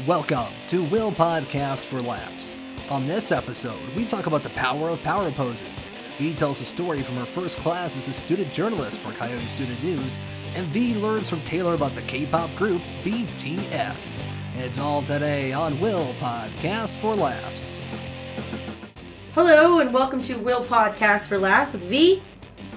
Welcome to Will Podcast for Laughs. On this episode, we talk about the power of power poses. V tells a story from her first class as a student journalist for Coyote Student News, and V learns from Taylor about the K-pop group BTS. It's all today on Will Podcast for Laughs. Hello and welcome to Will Podcast for Laughs with V,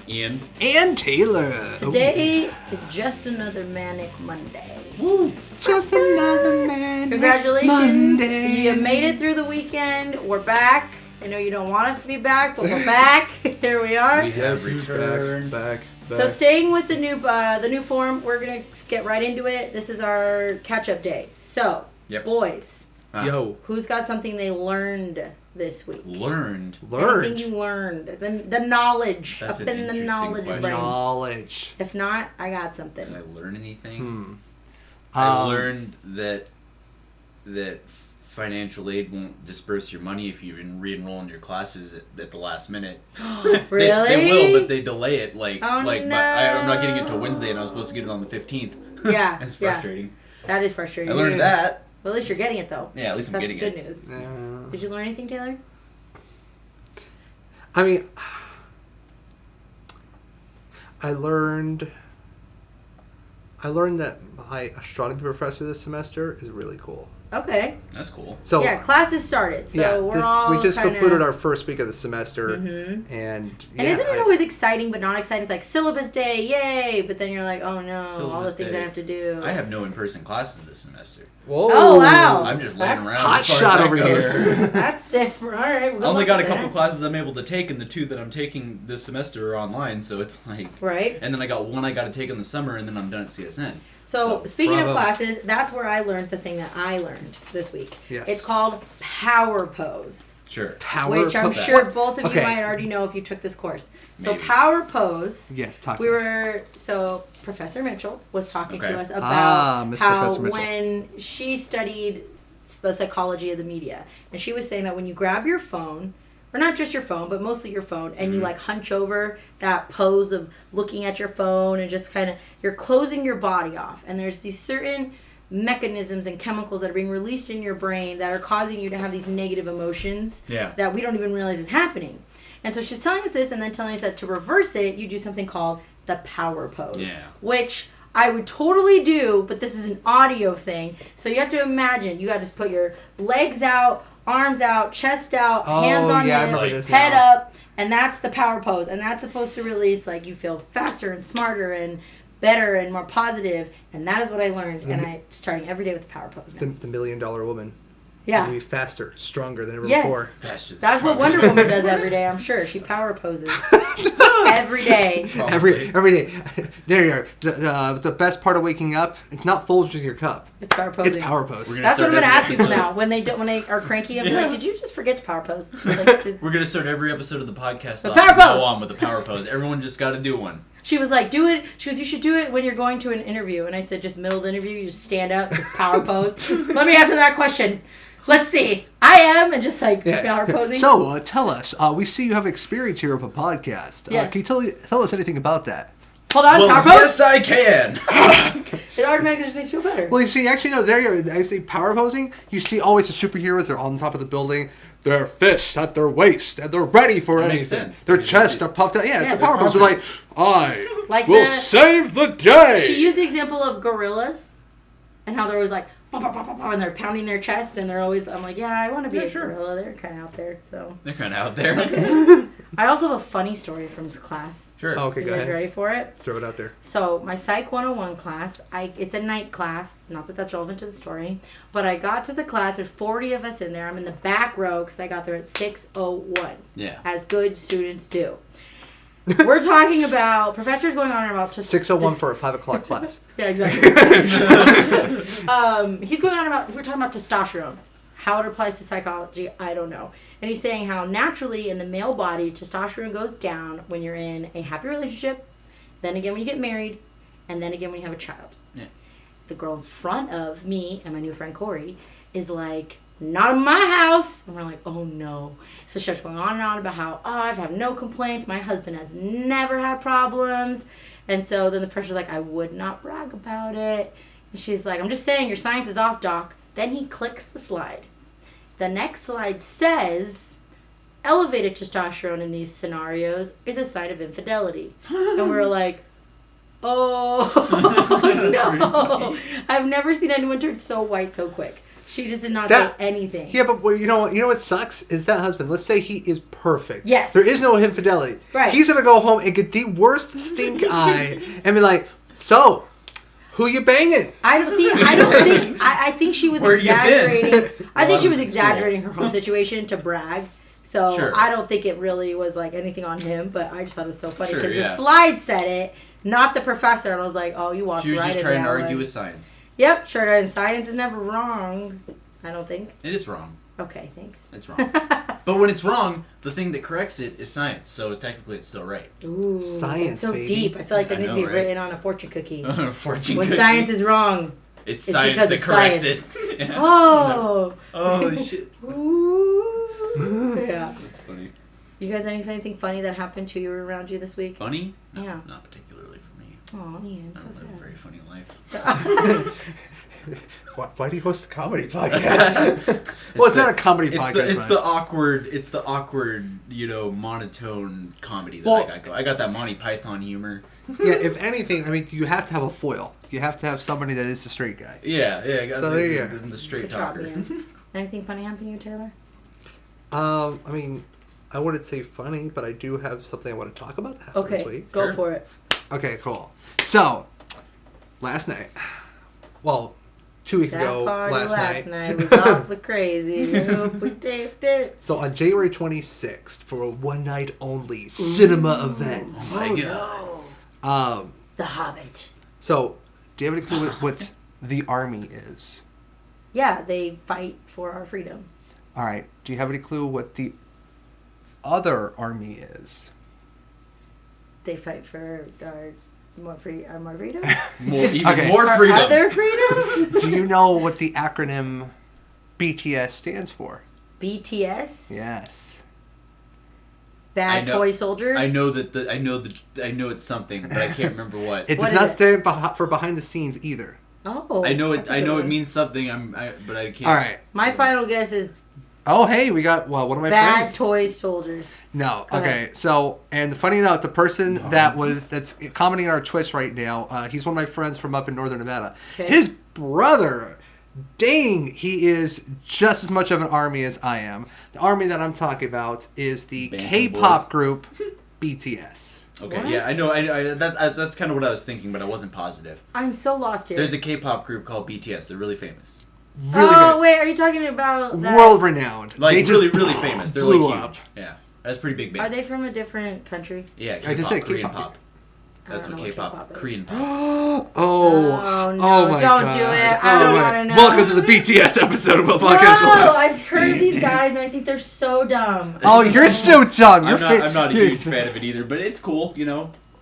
Ian, and Taylor. Today is just another manic Monday. Woo! Just another manic Congratulations. Monday. You made it through the weekend. We're back. I know you don't want us to be back, but we're back. Here we are. we have returned. Back. So staying with the new form, we're going to get right into it. This is our catch-up day. So, boys, Yo. who's got something they learned this week? Learned. Anything you learned. The knowledge. That's up an in the interesting knowledge question. brain. Knowledge. If not, I got something. Did I learn anything? I I learned that financial aid won't disperse your money if you re-enroll in your classes at the last minute. Really? They will, but they delay it. Oh, I'm no. not getting it till Wednesday, and I was supposed to get it on the 15th. Yeah. It's frustrating. That is frustrating. I learned that. Well, at least you're getting it, though. Yeah, at least I'm That's getting good it. news. Yeah. Did you learn anything, Taylor? I mean, I learned that my astronomy professor this semester is really cool. Okay. That's cool. So Yeah, classes started. So we're all we just kinda... concluded our first week of the semester, Mhm. and And isn't it always exciting but not exciting? It's like syllabus day, yay! But then you're like, oh no, all the Syllabus things day. I have to do. I have no in-person classes this semester. Whoa! Oh, wow. I'm just laying That's around. hot as far shot as that over goes. here. That's different. All right. I only got a couple classes I'm able to take, and the two that I'm taking this semester are online, so it's like... Right. And then I got one I got to take in the summer, and then I'm done at CSN. So, So, speaking bravo. of classes, that's where I learned the thing that I learned this week. Yes. It's called power pose. Sure. Power. Which I'm pose. sure both of Okay. you might already know if you took this course. So Maybe. power pose. Yes, talk to We us. were Professor Mitchell was talking Okay. to us about Miss how Professor Mitchell. when she studied the psychology of the media, and she was saying that when you grab your phone, or not just your phone, but mostly your phone, and you like hunch over that pose of looking at your phone and just kind of you're closing your body off, and there's these certain mechanisms and chemicals that are being released in your brain that are causing you to have these negative emotions Yeah. that we don't even realize is happening. And so she was telling us this and then telling us that to reverse it, you do something called the power pose. Yeah. Which I would totally do, but this is an audio thing. So you have to imagine, you got to put your legs out, arms out, chest out, hands on yeah, I hips, remember this head now. up, and that's the power pose. And that's supposed to release, like, you feel faster and smarter and better and more positive. And that is what I learned. And I'm starting every day with the power pose now. The $1 Million Woman. Yeah. Be faster, stronger than ever Yes. before. Faster than That's what stronger. Wonder Woman does every day, I'm sure. She power poses every day. Probably. Every day. There you are. The best part of waking up, it's not Folgers your cup. It's power posing. It's power pose. We're gonna That's what I'm start going to ask every people episode. now. When they are cranky, I'm Yeah. like, did you just forget to power pose? Like, We're gonna start every episode of the podcast. The off power from now pose. on with the power pose. Everyone just got to do one. she was like, do it. She goes, you should do it when you're going to an interview. And I said, just middle of the interview, you just stand up, just power pose. Let me answer that question. Let's see. I am, and just like power posing. So, tell us. We see you have experience here of a podcast. Yes. Can you tell us anything about that? Hold on, Well, power pose. yes, I can. It automatically just makes you feel better. Well, you see, actually, no, there you are. I see power posing. You see always the superheroes. They're on top of the building. Their fists at their waist, and they're ready for That makes anything. sense. Their Because chests are puffed out. Yeah, Yeah, it's a power they're pose. They're like, I Like will the- save the day. She used the example of gorillas and how they're always like, "Bah, bah, bah, bah, bah," and they're pounding their chest, and they're always, I'm like, yeah, I want to be Yeah, a sure. gorilla. They're kind of out there, so. They're kind of out there. I also have a funny story from this class. Sure. Oh, okay, You go guys ahead. ready for it? Throw it out there. So my Psych 101 class, it's a night class. Not that that's relevant to the story, but I got to the class. There's 40 of us in there. I'm in the back row because I got there at 6:01, Yeah. as good students do. We're talking about professors going on about 6:01 for a 5 o'clock class. Yeah, exactly. He's going on about, we're talking about testosterone. How it applies to psychology, I don't know. And he's saying how naturally in the male body, testosterone goes down when you're in a happy relationship, then again when you get married, and then again when you have a child. Yeah. The girl in front of me and my new friend Corey is like, not in my house. And we're like, oh no. So she starts going on and on about how, oh, I've had no complaints. My husband has never had problems. And so then the pressure's like, I would not brag about it. And she's like, I'm just saying, your science is off, doc. Then he clicks the slide. The next slide says, elevated testosterone in these scenarios is a sign of infidelity. And we're like, oh, no. I've never seen anyone turn so white so quick. She just did not say anything. Yeah, but you know what sucks is that husband. Let's say he is perfect. Yes. There is no infidelity. Right. He's gonna go home and get the worst stink eye and be like, "So, who you banging?" I think she was Where you been? exaggerating. I think she was in exaggerating her home situation to brag. So Sure. I don't think it really was like anything on him. But I just thought it was so funny Sure, because yeah. the slide said it, not the professor. And I was like, oh, you walked She was right just into trying to that argue one. with science. Yep, sure. And science is never wrong. I don't think. It is wrong. Okay, thanks. It's wrong. But when it's wrong, the thing that corrects it is science. So technically, it's still right. Ooh, Science, that's so baby. deep. I feel like that I needs to know, be right? written on a fortune cookie. Fortune When cookie. science is wrong. It's it's science because that of corrects science. it. Yeah. Oh. Oh shit. Ooh. Yeah. That's funny. You guys, anything funny that happened to you or around you this week? Funny? No, Yeah. not particularly for me. Oh, Ian, I so don't live a sad. very funny life. Why do you host a comedy podcast? Well, it's not a comedy podcast. It's the awkward, monotone comedy that Well- I got going. I got that Monty Python humor. Yeah, if anything, I mean, you have to have a foil. You have to have somebody that is the straight guy. Yeah, I got So there you go. the straight Good job, talker. Ian. Anything funny happen to you, Taylor? I mean, I wouldn't say funny, but I do have something I want to talk about that happened this Okay, week. go Sure. for it. Okay, cool. So, last night, well, 2 weeks That ago, party last night. was awfully crazy. Hope we taped it. So on January 26th, for a one night only cinema event. Oh my god. No. The Hobbit. So, do you have any clue what the army is? Yeah, they fight for our freedom. All right. Do you have any clue what the other army is? They fight for our more freedom. Okay. More Our freedom. other freedoms? Do you know what the acronym BTS stands for? BTS? Yes. Bad Toy Soldiers? I know it's something, but I can't remember what. It What does is not it? stand for behind the scenes either. Oh. I know it. that's a I good know it one. means something. But I can't. All right. My final guess is Oh, hey, we got, well, one of my Bad friends. Toy Soldiers. No. Go Okay. ahead. So, and the funny note, the person that's commenting on our Twitch right now, he's one of my friends from up in Northern Nevada. Okay. His brother, dang, he is just as much of an army as I am. The army that I'm talking about is the Band of K-pop boys. group BTS. Okay. What? Yeah, I know. That's kind of what I was thinking, but I wasn't positive. I'm so lost here. There's a K-pop group called BTS. They're really famous. Really oh, good. wait, are you talking about that? World renowned. Like They just really famous. They're blew like huge. up. Yeah, that's a pretty big band. Are they from a different country? Yeah, K-pop, I just said Korean K-pop. pop. I That's don't what know K-pop, K-pop is. Korean pop. Oh, Oh, no, oh my don't God. do it. I Oh don't my- wanna know. Welcome to the BTS episode of my No, podcast. Willis. I've heard of these guys and I think they're so dumb. Oh, you're so dumb. You're I'm not a huge fan of it either, but it's cool,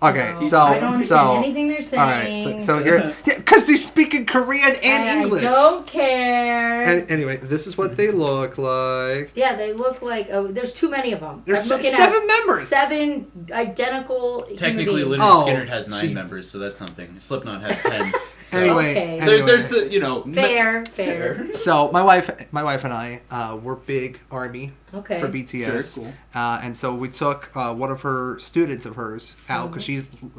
Okay, No, so I don't understand anything they're all right, saying. so here, because they speak in Korean and English. I don't care. And anyway, this is what they look like. Yeah, they look like there's too many of them. There's I'm looking seven at members. 7 identical. human Technically, beings. Leonard Oh, Skinner has 9 jeez. members, so that's something. Slipknot has 10. So Anyway, Okay. anyway. there's Fair. So my wife and I, we're big army Okay. for BTS, Sure, cool. And so we took one of her students of hers out because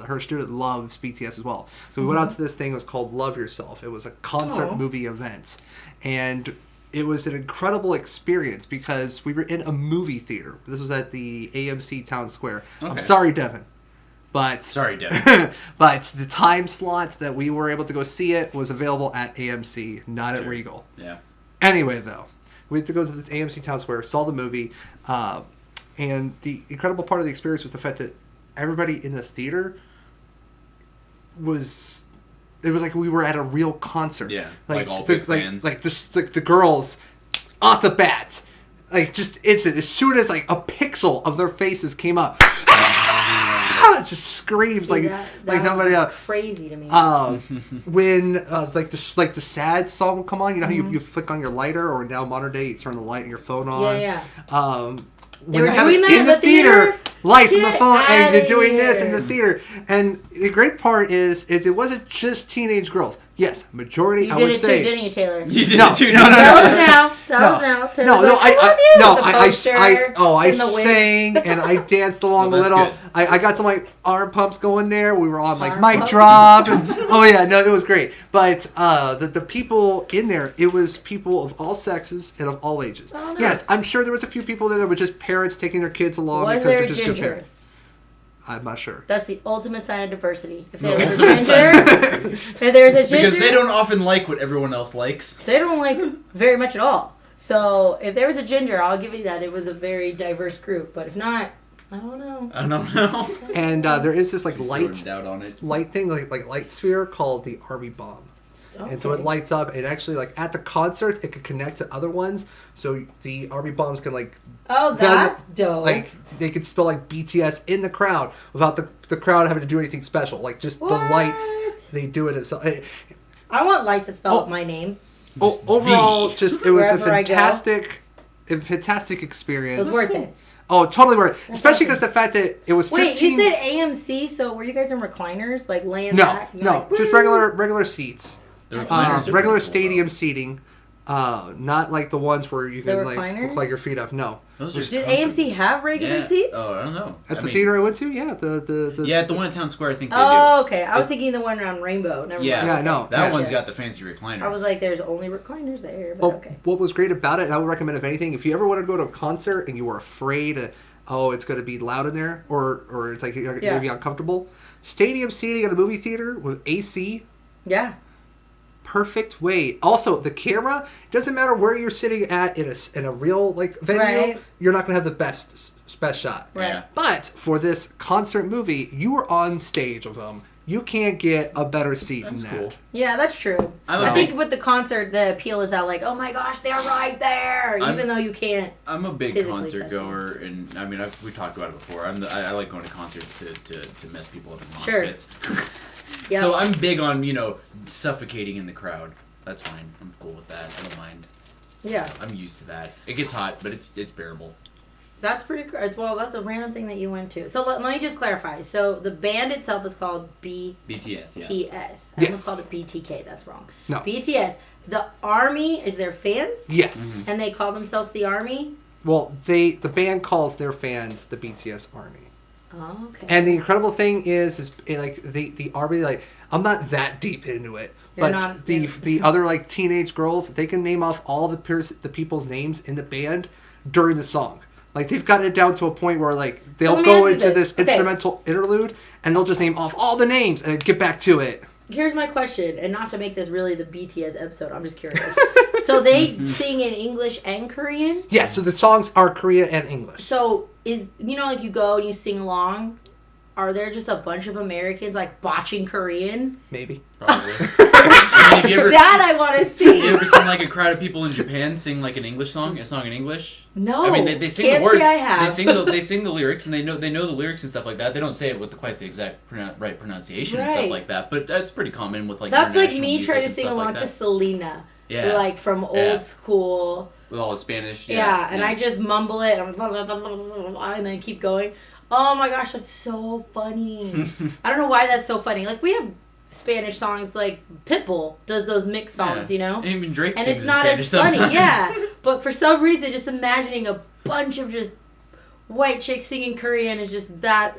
her student loves BTS as well. So we went out to this thing. It was called Love Yourself. It was a concert Oh. movie event, and it was an incredible experience because we were in a movie theater. This was at the AMC Town Square. I'm Okay. sorry, Devin. But Sorry, Devin. but the time slot that we were able to go see it was available at AMC, not at Sure. Regal. Yeah. Anyway, though, we had to go to this AMC Town Square, saw the movie, and the incredible part of the experience was the fact that everybody in the theater was. It was like we were at a real concert. Yeah, like all the, big fans. Like the girls, off the bat, like just instant. As soon as like a pixel of their faces came up, it just screams See, like that nobody was else. crazy to me. When the sad song will come on, you know how you flick on your lighter, or now modern day you turn the light on your phone on. Yeah. When were they have doing it that in the theater, lights on the Get phone, and they're outta doing this in the here. theater. And the great part is it wasn't just teenage girls. Yes, majority. You I did would it say. too, didn't you, Taylor? You did No, it too. no. Tell us now. Tell us now. Taylor's No, like, I love you. With the poster I in the wind. sang and I danced along Well, a that's little. good. I got some like arm pumps going there. We were on like Arm mic pumps? drop. And, oh yeah, no, it was great. But the people in there, it was people of all sexes and of all ages. Oh, nice. Yes, I'm sure there was a few people there that were just parents taking their kids along Was because there they're a just good ginger? parents. I'm not sure. That's the ultimate sign of diversity. If The there was a ultimate ginger, if there's a ginger, Because they don't often like what everyone else likes. they don't like very much at all. So if there was a ginger, I'll give you that. It was a very diverse group. But if not, I don't know. I don't know. And there is this like Just throwing light doubt on it. thing, like light sphere called the Army Bomb. And so it Okay. lights up, and actually, like at the concert, it can connect to other ones. So the Army Bombs can like, Oh, that's dope. like they could spell like BTS in the crowd without the crowd having to do anything special. Like just the lights, they do it itself. I want lights that spell Oh. out my name. Overall, just it was a Wherever I go. fantastic experience. It was worth it. Oh, totally worth it. That's Especially awesome. because the fact that it was 15. Wait, you said AMC, so were you guys in recliners, like laying no, back? You're no, like, just "Woo." regular seats. The recliners are Regular pretty cool, stadium seating, not like the ones where you The can like recliners? like your feet up. No, though. Those are Did comfy. AMC have regular Yeah. seats? Oh, I don't know. at I the mean, theater I went to, yeah, the Yeah, at the one in Town Square, I think they Oh, okay. I was It- thinking the one around Rainbow. Never Yeah. mind. Yeah, Okay. no. do. That Yeah. one's got the fancy recliners. I was like, there's only recliners there, but Well, okay. what was great about it, and I would recommend if anything, if you ever want to go to a concert and you were afraid, it's going to be loud in there, or it's like you're going to be uncomfortable. Stadium seating at a movie theater with AC. Yeah. Perfect way. Also, the camera doesn't matter where you're sitting at in a real like venue. Right. You're not gonna have the best shot. Right. Yeah. But for this concert movie, you were on stage with them. You can't get a better seat That's than cool. that. Yeah, that's true. I'm I a think big- with the concert, the appeal is that like, oh my gosh, they're right there, even though you can't. I'm a big physically concert touch them. goer, and I mean, we talked about it before. I like going to concerts to mess people up in mosh Sure. pits. Yeah. So I'm big on suffocating in the crowd. That's fine. I'm cool with that. I don't mind. Yeah, I'm used to that. It gets hot, but it's bearable. that's pretty. Well, that's a random thing that you went to. So let me just clarify. So the band itself is called BTS. Yeah. BTS. I Yes. almost called it BTK. That's wrong. No. BTS. The Army is their fans, Yes. and they call themselves the Army. Well, the band calls their fans the BTS Army. Oh, okay. And the incredible thing is like the Army, like I'm not that deep into it, You're but not- the other like teenage girls, they can name off all the people's names in the band during the song. Like they've gotten it down to a point where like they'll let me go ask you into this. this Okay. instrumental interlude and they'll just name off all the names and get back to it. Here's my question, and not to make this really the BTS episode, I'm just curious. So they sing in English and Korean? Yeah, so the songs are Korea and English. So is, like you go and you sing along, are there just a bunch of Americans like botching Korean? Maybe. Probably. I mean, have you ever, That I want to you see. ever seen like a crowd of people in Japan sing like an English song, a song in English? No. I mean, they sing can't the words. Say I have. They sing the lyrics, and they know the lyrics and stuff like that. They don't say it with quite the exact right pronunciation and Right. stuff like that. But that's pretty common with like That's like international me music trying to and sing stuff along like to that. Selena. Yeah. Like from old Yeah. school. With all the Spanish. Yeah, and I just mumble it and, blah, blah, blah, blah, blah, blah, and then keep going. Oh my gosh, that's so funny. I don't know why that's so funny. Like we have Spanish songs, like Pitbull does those mixed songs, you know? And even Drake And sings it's in not Spanish as funny, sometimes. yeah. But for some reason, just imagining a bunch of just white chicks singing Korean is just that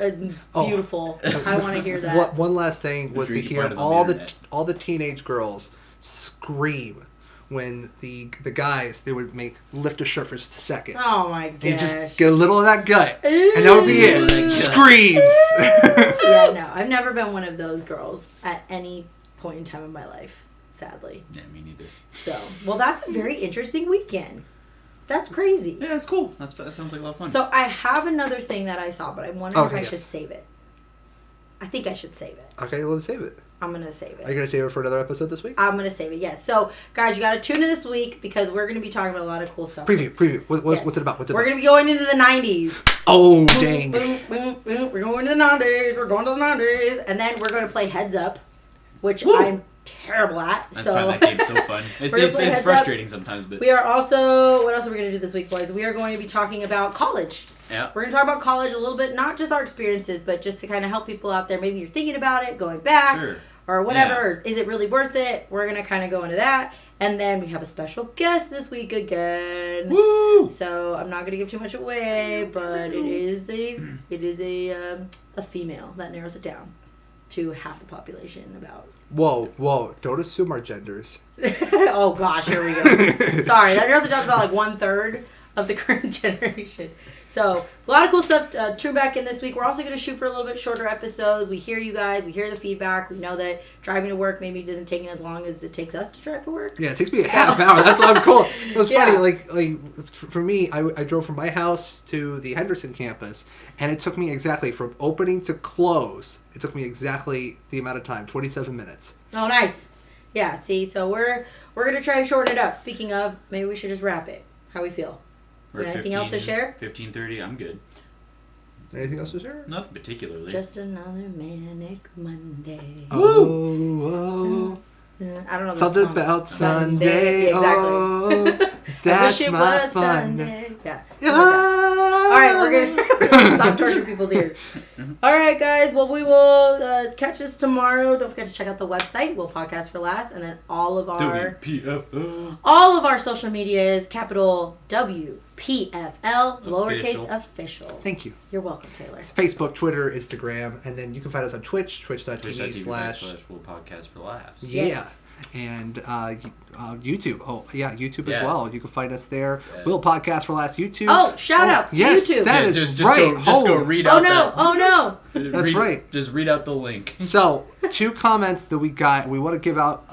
beautiful. I want to hear that. One last thing was to Drink hear part of the all internet. the teenage girls scream when the guys they would lift a shirt for just a second. Oh my They gosh. just get a little of that gut, and that would be Ooh. it. Screams. Yeah, no, I've never been one of those girls at any point in time in my life, sadly. Yeah, me neither. So, well, that's a very interesting weekend. That's crazy. Yeah, it's cool. That sounds like a lot of fun. So I have another thing that I saw, but I'm wondering if Okay, I should yes. save it. I think I should save it. Okay, let's save it. I'm going to save Are you it. gonna save it for another episode this week? I'm going to save it, yes. So, guys, you got to tune in this week because we're going to be talking about a lot of cool stuff. Preview. Yes. What's it about? We're going to be going into the 90s. Oh dang! We're going to the 90s. We're going to the 90s. And then we're going to play Heads Up, which Woo! I'm terrible at. I So find that game so fun. We're gonna play Heads It's Up. frustrating sometimes, but we are also, what else are we going to do this week, boys? We are going to be talking about college. yeah. We're going to talk about college a little bit, not just our experiences, but just to kind of help people out there. Maybe you're thinking about it, going back, Sure. or whatever. Or is it really worth it? We're going to kind of go into that. And then we have a special guest this week again. Woo! So I'm not going to give too much away, but it is a female. That narrows it down to half the population about. Whoa. Don't assume our genders. Oh gosh, here we go. Sorry, that narrows it down to about like 1/3 of the current generation. So, a lot of cool stuff. Tune back in this week. We're also going to shoot for a little bit shorter episodes. We hear you guys. We hear the feedback. We know that driving to work maybe doesn't take as long as it takes us to drive to work. Yeah, it takes me a half hour. That's why I'm cool. It was Yeah. funny. Like for me, I drove from my house to the Henderson campus, and it took me exactly from opening to close. It took me exactly the amount of time, 27 minutes. Oh, nice. Yeah, see, so we're going to try and shorten it up. Speaking of, maybe we should just wrap it. How we feel? Or Anything else to share? 15:30, I'm good. Anything else to share? Nothing particularly. Just another manic Monday. Oh. I don't know. Something song. about Sunday. Yeah, exactly. Oh, that's I wish it my was fun. Sunday. Yeah. All right, we're gonna stop torturing people's ears. All right, guys. Well, we will catch us tomorrow. Don't forget to check out the website. We'll podcast for last, and then all of our social media is capital WPFL lowercase official. Thank you. You're welcome, Taylor. Facebook, Twitter, Instagram, and then you can find us on Twitch, twitch.tv/ We'll podcast for laughs. Yeah. Yes. And YouTube. Oh, yeah, YouTube as Yeah. well. You can find us there. Yeah. We'll podcast for last YouTube. Oh, shout outs to yes, YouTube. that is just right. Just go Holy- read Oh out no! that. Oh no! That's right. Just read out the link. So, 2 comments that we got. We want to give out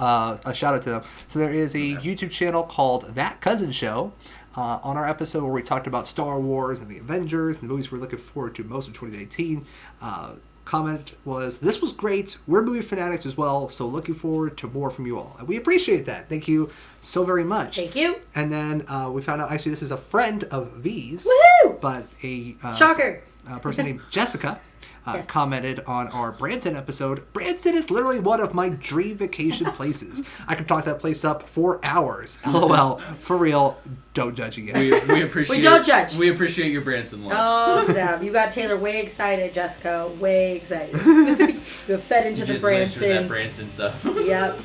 a shout out to them. So there is a YouTube channel called That Cousin Show. On our episode where we talked about Star Wars and the Avengers and the movies we're looking forward to most in 2018, comment was, "This was great. We're movie fanatics as well, so looking forward to more from you all." And we appreciate that. Thank you so very much. Thank you. And then we found out actually this is a friend of V's, Woohoo! but a Shocker. person named Jessica. Yes. Commented on our Branson episode. Branson is literally one of my dream vacation places. I could talk that place up for hours. LOL. For real. Don't judge again. We appreciate. We don't judge. We appreciate your Branson love. Oh snap! You got Taylor way excited, Jessica. Way excited. You have fed into the Just lives through that Branson. Branson stuff. Yep.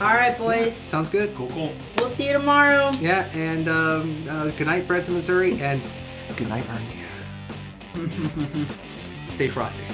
All right, boys. Sounds good. Cool. We'll see you tomorrow. Yeah, and good night, Branson, Missouri, and good night, Army. Stay frosty.